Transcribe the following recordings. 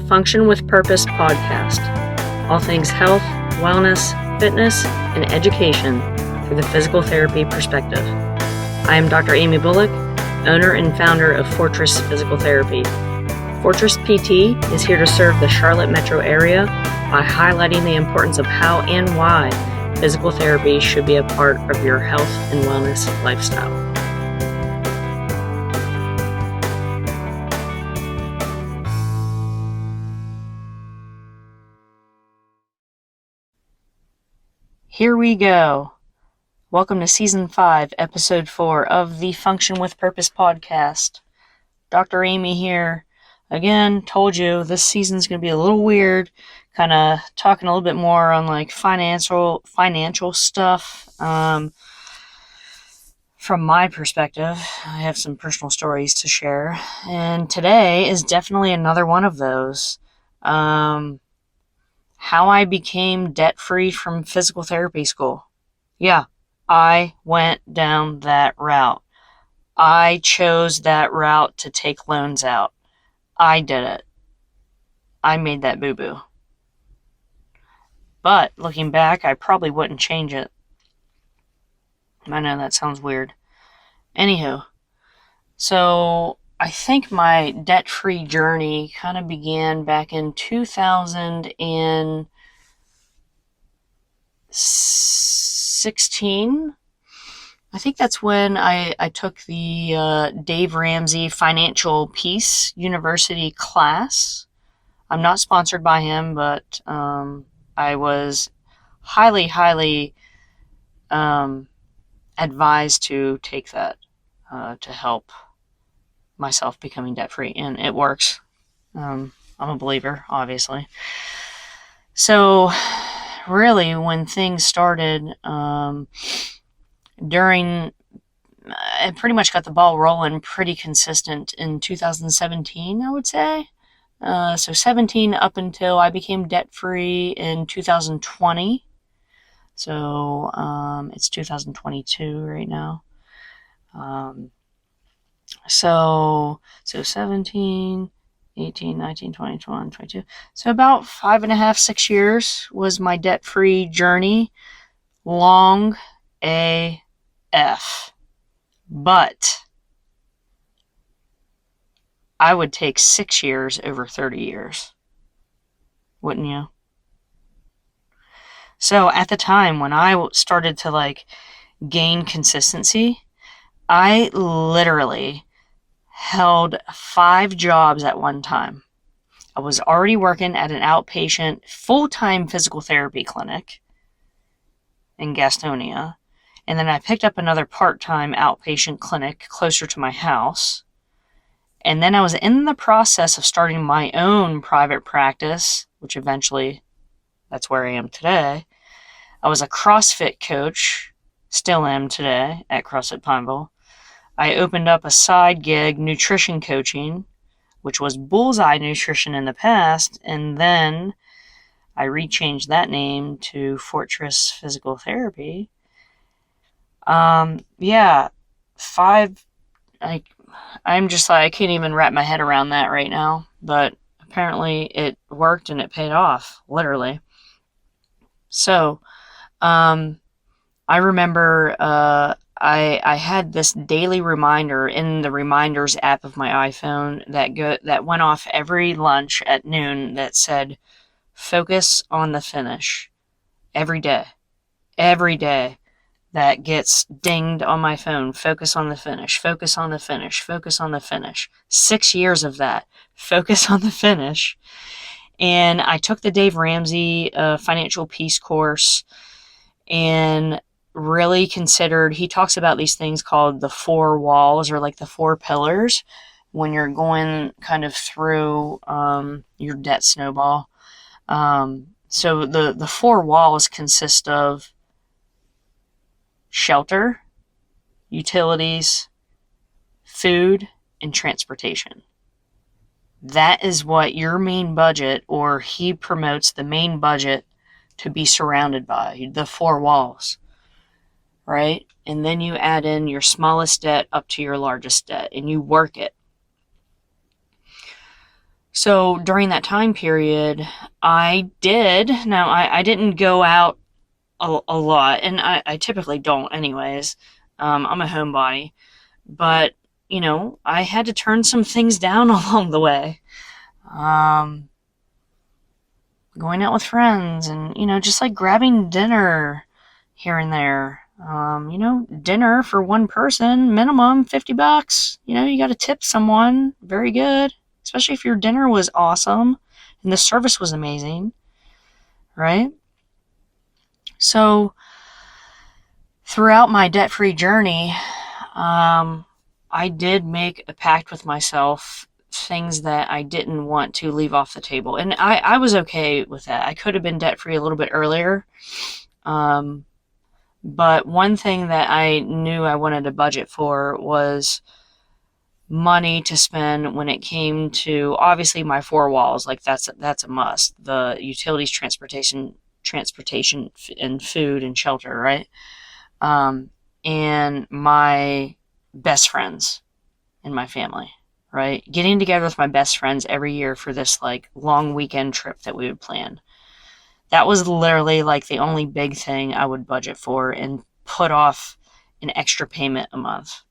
Function with Purpose podcast. All things health, wellness, fitness, and education through the physical therapy perspective. I am Dr. Amy Bullock, owner and founder of Fortress Physical Therapy. Fortress PT is here to serve the Charlotte metro area by highlighting the importance of how and why physical therapy should be a part of your health and wellness lifestyle. Here we go. Welcome to Season 5, Episode 4 of the Function with Purpose podcast. Dr. Amy here. Again, told you this season's going to be a little weird. Kind of talking a little bit more on like financial stuff. From my perspective, I have some personal stories to share. And today is definitely another one of those. How I became debt-free from physical therapy school. Yeah, I went down that route. I chose that route to take loans out. I did it. I made that boo-boo. But looking back, I probably wouldn't change it. I know that sounds weird. Anywho, so I think my debt-free journey kind of began back in 2016. I think that's when I took the Dave Ramsey Financial Peace University class. I'm not sponsored by him, but I was highly advised to take that to help myself becoming debt-free, and it works. I'm a believer, obviously. So really, when things started, I pretty much got the ball rolling pretty consistent in 2017, I would say. So 17 up until I became debt-free in 2020. So it's 2022 right now. So 17, 18, 19, 20, 21, 22. So about 5.5, 6 years was my debt-free journey. Long AF. But I would take 6 years over 30 years. Wouldn't you? So at the time when I started to gain consistency, I literally held 5 jobs at one time. I was already working at an outpatient full-time physical therapy clinic in Gastonia. And then I picked up another part-time outpatient clinic closer to my house. And then I was in the process of starting my own private practice, which eventually, that's where I am today. I was a CrossFit coach, still am today, at CrossFit Pineville. I opened up a side gig, nutrition coaching, which was Bullseye Nutrition in the past, and then I rechanged that name to Fortress Physical Therapy. I'm just I can't even wrap my head around that right now, but apparently it worked and it paid off, literally. So, I remember, I had this daily reminder in the reminders app of my iPhone that went off every lunch at noon that said, focus on the finish. Every day. That gets dinged on my phone. Focus on the finish. Focus on the finish. Focus on the finish. 6 years of that. Focus on the finish. And I took the Dave Ramsey Financial Peace course and really considered, he talks about these things called the 4 walls or the 4 pillars when you're going kind of through your debt snowball. So the 4 walls consist of shelter, utilities, food, and transportation. That is what your main budget, or he promotes the main budget to be surrounded by, the 4 walls, right? And then you add in your smallest debt up to your largest debt, and you work it. So during that time period, I didn't go out a lot, and I typically don't anyways. I'm a homebody, but I had to turn some things down along the way. Um, Going out with friends and, just like grabbing dinner here and there. Dinner for one person, minimum $50. You got to tip someone. Very good. Especially if your dinner was awesome and the service was amazing, right? So, throughout my debt free journey, I did make a pact with myself, things that I didn't want to leave off the table. And I was okay with that. I could have been debt free a little bit earlier. But one thing that I knew I wanted to budget for was money to spend when it came to obviously my four walls. Like that's a must. The utilities, transportation, and food and shelter, right? And my best friends in my family, right? Getting together with my best friends every year for this like long weekend trip that we would plan. That was literally like the only big thing I would budget for and put off an extra payment a month.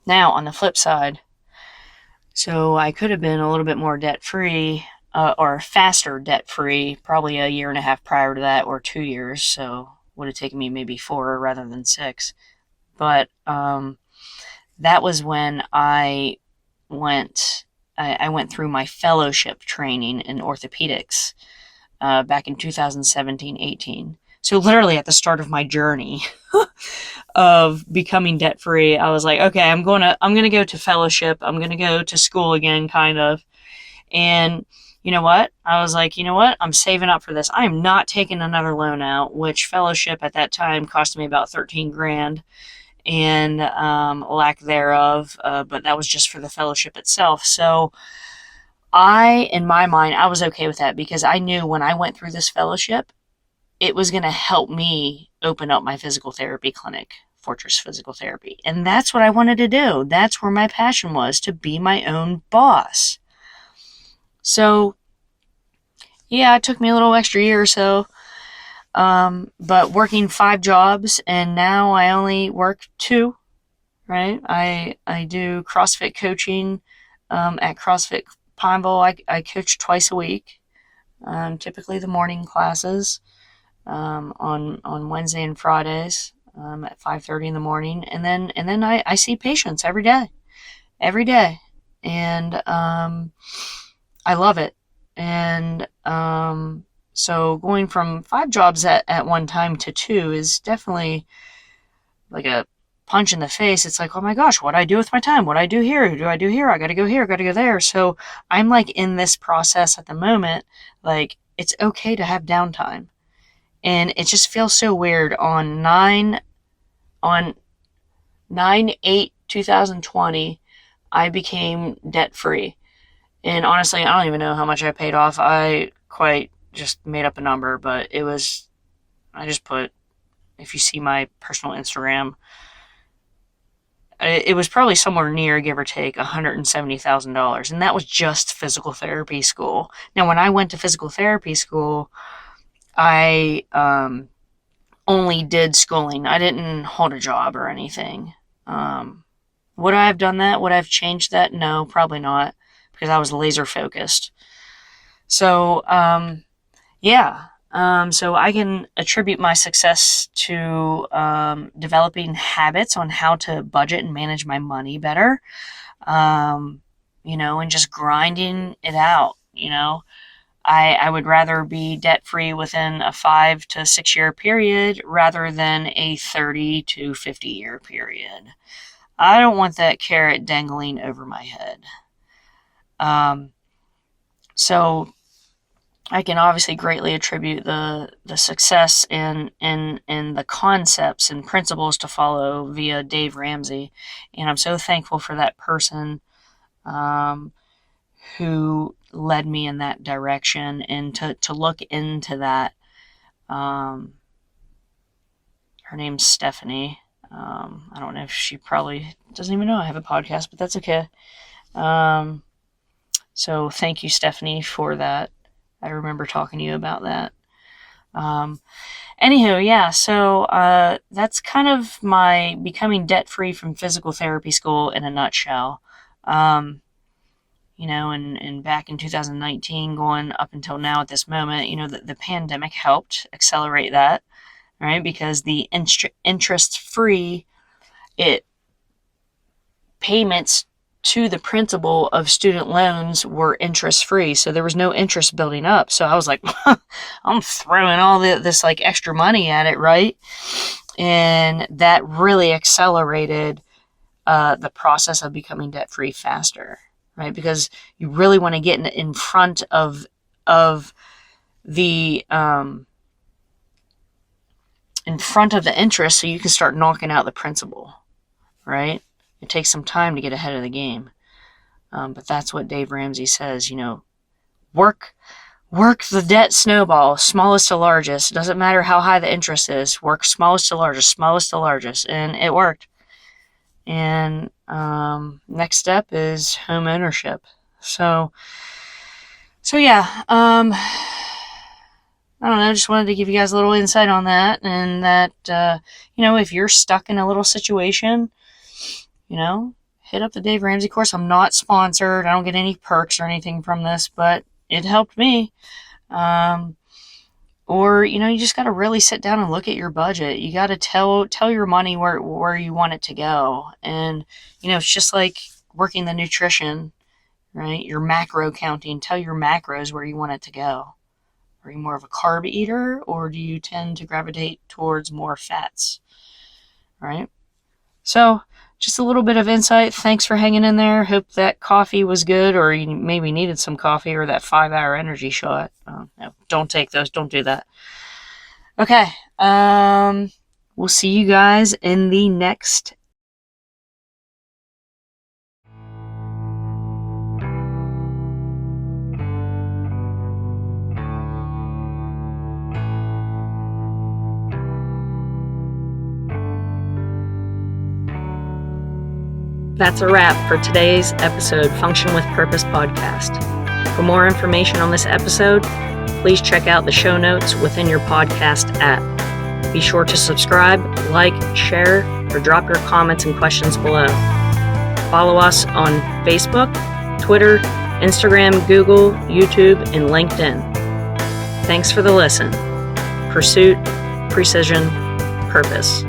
Now, on the flip side, so I could have been a little bit more debt free or faster debt free, probably a year and a half prior to that, or 2 years. So would have taken me maybe 4 rather than 6. But that was when I went through my fellowship training in orthopedics back in 2017-18. So literally at the start of my journey of becoming debt free, I was like, okay, I'm gonna go to fellowship. I'm gonna go to school again, kind of. And you know what? I was like, you know what? I'm saving up for this. I am not taking another loan out, which fellowship at that time cost me about 13 grand and lack thereof. But that was just for the fellowship itself. So in my mind, I was okay with that because I knew when I went through this fellowship, it was going to help me open up my physical therapy clinic, Fortress Physical Therapy. And that's what I wanted to do. That's where my passion was, to be my own boss. So, yeah, it took me a little extra year or so. But working 5 jobs, and now I only work 2, right? I do CrossFit coaching at CrossFit Pineville. I coach twice a week, typically the morning classes on Wednesday and Fridays at 5:30 in the morning, and then I see patients every day, and I love it. And so going from 5 jobs at one time to 2 is definitely like a punch in the face. It's like, oh my gosh, what do I do with my time? What do I do here? Who do I do here? I gotta go here, I gotta go there. So I'm like in this process at the moment, like it's okay to have downtime. And it just feels so weird on 9/8/2020, I became debt free. And honestly, I don't even know how much I paid off. I quite just made up a number, but I just put, if you see my personal Instagram, it was probably somewhere near, give or take, $170,000. And that was just physical therapy school. Now, when I went to physical therapy school, I only did schooling. I didn't hold a job or anything. Would I have done that? Would I have changed that? No, probably not, because I was laser focused. So, yeah. So I can attribute my success to developing habits on how to budget and manage my money better, and just grinding it out. I would rather be debt free within a 5 to 6 year period rather than a 30 to 50 year period. I don't want that carrot dangling over my head. So I can obviously greatly attribute the success and the concepts and principles to follow via Dave Ramsey, and I'm so thankful for that person who led me in that direction and to look into that. Her name's Stephanie. I don't know if she probably doesn't even know I have a podcast, but that's okay. So thank you, Stephanie, for that. I remember talking to you about that. Anywho, yeah, so that's kind of my becoming debt-free from physical therapy school in a nutshell. And back in 2019, going up until now at this moment, the pandemic helped accelerate that, right? Because the interest-free payments to the principal of student loans were interest-free, so there was no interest building up. So I was like, I'm throwing all this like extra money at it, right? And that really accelerated the process of becoming debt-free faster, right? Because you really want to get in front of the interest, so you can start knocking out the principal, right? It takes some time to get ahead of the game. But that's what Dave Ramsey says, work the debt snowball, smallest to largest. It doesn't matter how high the interest is. Work smallest to largest. And it worked. And next step is home ownership. So yeah, I don't know, just wanted to give you guys a little insight on that, and that, if you're stuck in a little situation, hit up the Dave Ramsey course. I'm not sponsored. I don't get any perks or anything from this, but it helped me. Or, you just got to really sit down and look at your budget. You got to tell your money where you want it to go. And, it's just like working the nutrition, right? Your macro counting. Tell your macros where you want it to go. Are you more of a carb eater, or do you tend to gravitate towards more fats, right? So, just a little bit of insight. Thanks for hanging in there. Hope that coffee was good, or you maybe needed some coffee, or that 5-hour energy shot. No, don't take those. Don't do that. Okay. We'll see you guys in the next. That's a wrap for today's episode, Function with Purpose podcast. For more information on this episode, please check out the show notes within your podcast app. Be sure to subscribe, like, share, or drop your comments and questions below. Follow us on Facebook, Twitter, Instagram, Google, YouTube, and LinkedIn. Thanks for the listen. Pursuit, precision, purpose.